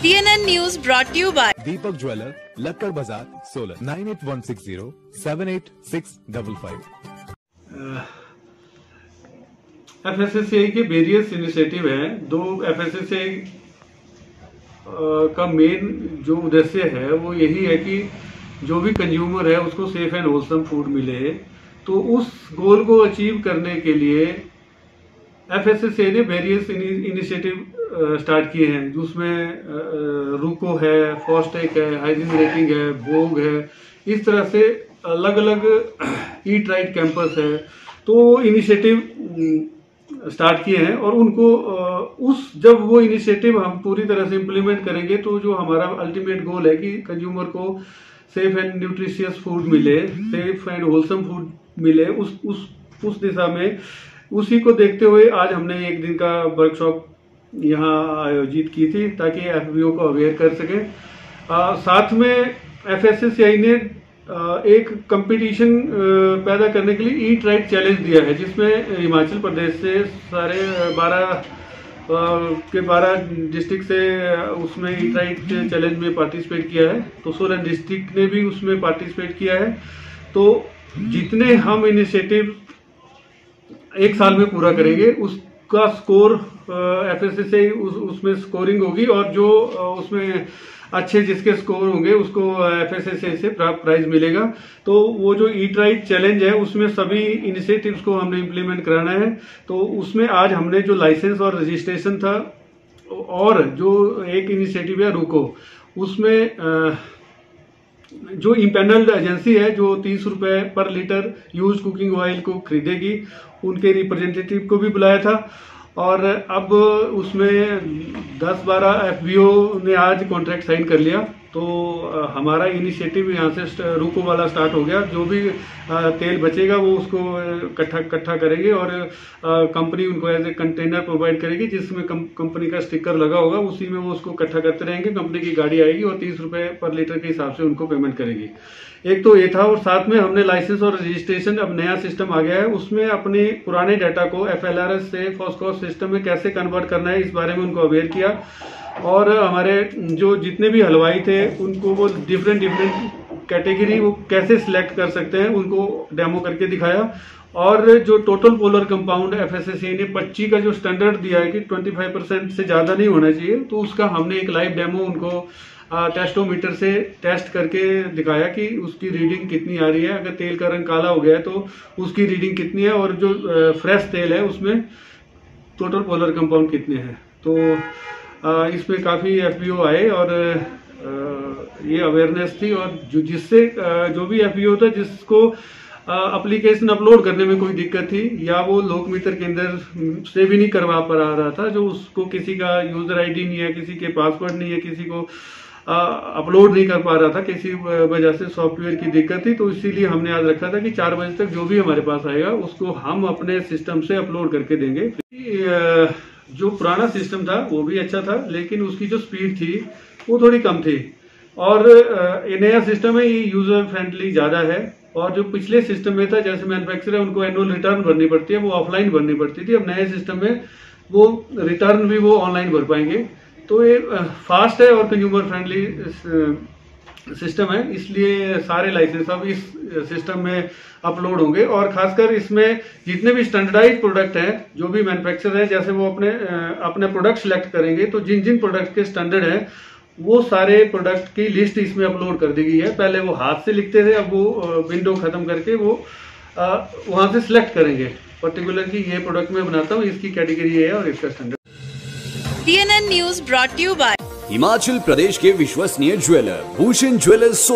DNN News brought to you by Deepak jeweller, Lakkar Bazaar, Solan 9816078655। FSSAI के various initiative हैं। दो FSSAI का मेन जो उद्देश्य है वो यही है कि जो भी कंज्यूमर है उसको सेफ एंड होलसम फूड मिले। तो उस गोल को अचीव करने के लिए FSSAI ने वेरियस इनिशिएटिव स्टार्ट किए हैं, जिसमें रूको है, फॉस्टेक है, हाइजीन रेटिंग है, भोग है। इस तरह से अलग अलग ईट राइट कैंपस है। तो इनिशिएटिव स्टार्ट किए हैं और उनको जब वो इनिशिएटिव हम पूरी तरह से इम्प्लीमेंट करेंगे तो जो हमारा अल्टीमेट गोल है कि कंज्यूमर को सेफ एंड न्यूट्रिशियस फूड मिले, सेफ एंड होलसम फूड मिले, उस दिशा में उसी को देखते हुए आज हमने एक दिन का वर्कशॉप यहाँ आयोजित की थी ताकि FBO को अवेयर कर सके। साथ में FSSAI ने एक कंपटीशन पैदा करने के लिए ईट राइट चैलेंज दिया है, जिसमें हिमाचल प्रदेश से सारे 12 डिस्ट्रिक्ट से उसमें ईट राइट चैलेंज में पार्टिसिपेट किया है। तो सोलन डिस्ट्रिक्ट ने भी उसमें पार्टिसिपेट किया है। तो जितने हम इनिशिएटिव एक साल में पूरा करेंगे उसका स्कोर FSSAI उसमें स्कोरिंग होगी और जो उसमें अच्छे जिसके स्कोर होंगे उसको FSSAI से प्राइज मिलेगा। तो वो जो ईट राइट चैलेंज है उसमें सभी इनिशिएटिव्स को हमने इम्प्लीमेंट कराना है। तो उसमें आज हमने जो लाइसेंस और रजिस्ट्रेशन था और जो एक इनिशिएटिव है रुको, उसमें जो इम्पैनल्ड एजेंसी है जो 30 रुपए पर लीटर यूज कुकिंग ऑयल को खरीदेगी, उनके रिप्रेजेंटेटिव को भी बुलाया था। और अब उसमें 10-12 FBO ने आज कॉन्ट्रैक्ट साइन कर लिया। तो हमारा इनिशिएटिव यहाँ से रुको वाला स्टार्ट हो गया। जो भी तेल बचेगा वो उसको इकट्ठा करेंगे और कंपनी उनको एज ए कंटेनर प्रोवाइड करेगी, जिसमें कंपनी का स्टिकर लगा होगा, उसी में वो उसको इकट्ठा करते रहेंगे। कंपनी की गाड़ी आएगी और 30 रुपए पर लीटर के हिसाब से उनको पेमेंट करेगी। एक तो ये था। और साथ में हमने लाइसेंस और रजिस्ट्रेशन, अब नया सिस्टम आ गया है, उसमें अपने पुराने डाटा को FLRS से फॉस्कॉस सिस्टम में कैसे कन्वर्ट करना है इस बारे में उनको अवेयर किया। और हमारे जो जितने भी हलवाई थे उनको वो डिफरेंट कैटेगरी वो कैसे सिलेक्ट कर सकते हैं उनको डेमो करके दिखाया। और जो टोटल पोलर कंपाउंड FSSAI ने 25 का जो स्टैंडर्ड दिया है कि 25% से ज्यादा नहीं होना चाहिए, तो उसका हमने एक लाइव डेमो उनको टेस्टोमीटर से टेस्ट करके दिखाया कि उसकी रीडिंग कितनी आ रही है। अगर तेल का रंग काला हो गया है तो उसकी रीडिंग कितनी है और जो फ्रेश तेल है उसमें टोटल पोलर कंपाउंड कितने हैं। तो इसमें काफी FBO आए और ये अवेयरनेस थी। और जिससे जो भी FBO था जिसको एप्लीकेशन अपलोड करने में कोई दिक्कत थी या वो लोक मित्र केंद्र से भी नहीं करवा पा रहा था, जो उसको किसी का यूजर ID नहीं है, किसी के पासवर्ड नहीं है, किसी को अपलोड नहीं कर पा रहा था, किसी वजह से सॉफ्टवेयर की दिक्कत थी, तो इसीलिए हमने आज रखा था कि 4 बजे तक जो भी हमारे पास आएगा उसको हम अपने सिस्टम से अपलोड करके देंगे। जो पुराना सिस्टम था वो भी अच्छा था, लेकिन उसकी जो स्पीड थी वो थोड़ी कम थी। और नया सिस्टम है ये यूजर फ्रेंडली ज्यादा है। और जो पिछले सिस्टम में था, जैसे मैन्युफैक्चरर उनको एनुअल रिटर्न भरनी पड़ती है, वो ऑफलाइन भरनी पड़ती थी। अब नए सिस्टम में वो रिटर्न भी वो ऑनलाइन भर पाएंगे। तो ये फास्ट है और कंज्यूमर फ्रेंडली सिस्टम है, इसलिए सारे लाइसेंस अब इस सिस्टम में अपलोड होंगे। और खासकर इसमें जितने भी स्टैंडर्डाइज प्रोडक्ट हैं, जो भी मैन्युफैक्चरर है, जैसे वो अपने प्रोडक्ट सिलेक्ट करेंगे तो जिन प्रोडक्ट के स्टैंडर्ड है वो सारे प्रोडक्ट की लिस्ट इसमें अपलोड कर दी गई है। पहले वो हाथ से लिखते थे, अब वो विंडो खत्म करके वो वहां से सिलेक्ट करेंगे पर्टिकुलर कि ये प्रोडक्ट मैं बनाता हूँ, इसकी कैटेगरी है और इसका standard. DNN News brought to you by Himachal Pradesh के विश्वसनीय ज्वेलर भूषण ज्वेलर्स सोलन।